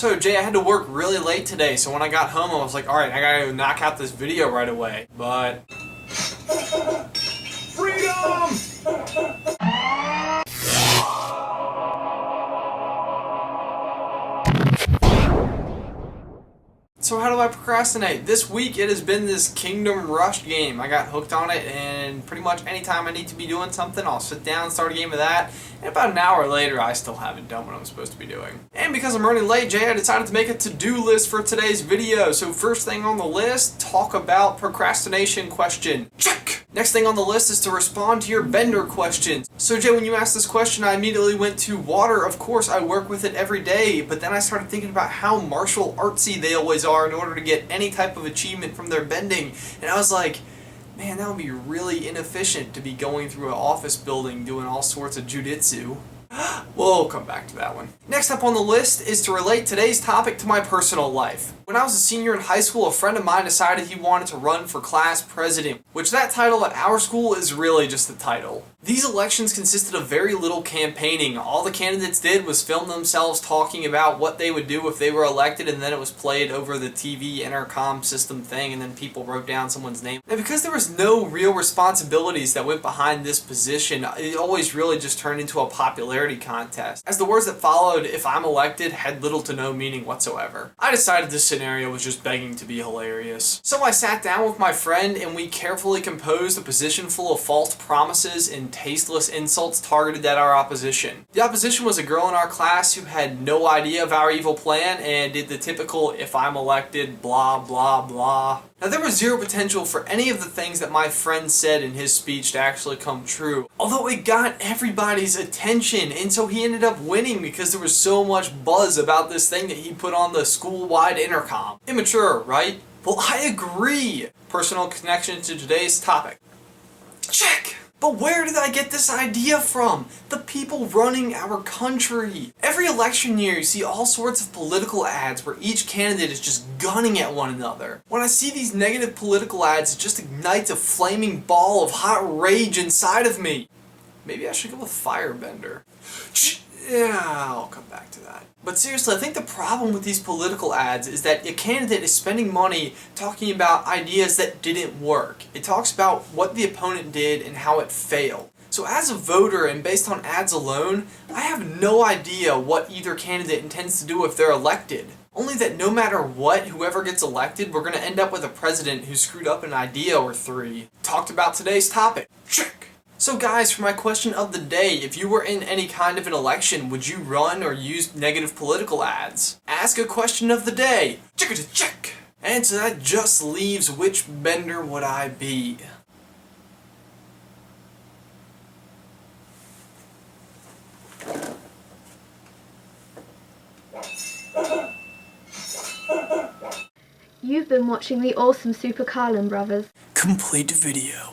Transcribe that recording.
So Jay, I had to work really late today, so when I got home I was like, alright, I gotta go knock out this video right away. But... Freedom! So how do I procrastinate? This week it has been this Kingdom Rush game. I got hooked on it, and pretty much anytime I need to be doing something, I'll sit down, start a game of that, and about an hour later I still haven't done what I'm supposed to be doing. And because I'm running late, Jay, I decided to make a to-do list for today's video. So first thing on the list, talk about procrastination question. Check! Next thing on the list is to respond to your vendor questions. So Jay, when you asked this question, I immediately went to water. Of course, I work with it every day, but then I started thinking about how martial artsy they always are in order to get any type of achievement from their bending. And I was like, man, that would be really inefficient to be going through an office building doing all sorts of jujitsu. We'll come back to that one. Next up on the list is to relate today's topic to my personal life. When I was a senior in high school, a friend of mine decided he wanted to run for class president, which that title at our school is really just a title. These elections consisted of very little campaigning. All the candidates did was film themselves talking about what they would do if they were elected, and then it was played over the TV intercom system thing, and then people wrote down someone's name. And because there was no real responsibilities that went behind this position, it always really just turned into a popularity contest, as the words that followed, "if I'm elected," had little to no meaning whatsoever. I decided this scenario was just begging to be hilarious. So I sat down with my friend and we carefully composed a position full of false promises and tasteless insults targeted at our opposition. The opposition was a girl in our class who had no idea of our evil plan and did the typical "if I'm elected, blah blah blah." Now there was zero potential for any of the things that my friend said in his speech to actually come true, although it got everybody's attention, and so he ended up winning because there was so much buzz about this thing that he put on the school-wide intercom. Immature, right? Well, I agree! Personal connection to today's topic. Check! But where did I get this idea from? The people running our country. Every election year you see all sorts of political ads where each candidate is just gunning at one another. When I see these negative political ads, it just ignites a flaming ball of hot rage inside of me. Maybe I should go with Firebender. Yeah, I'll come back to that. But seriously, I think the problem with these political ads is that a candidate is spending money talking about ideas that didn't work. It talks about what the opponent did and how it failed. So as a voter and based on ads alone, I have no idea what either candidate intends to do if they're elected. Only that no matter what, whoever gets elected, we're going to end up with a president who screwed up an idea or three. Talked about today's topic. Check! So guys, for my question of the day, if you were in any kind of an election, would you run or use negative political ads? Ask a question of the day. Check! And so that just leaves, which bender would I be? You've been watching the awesome SuperCarlinBrothers. Complete video.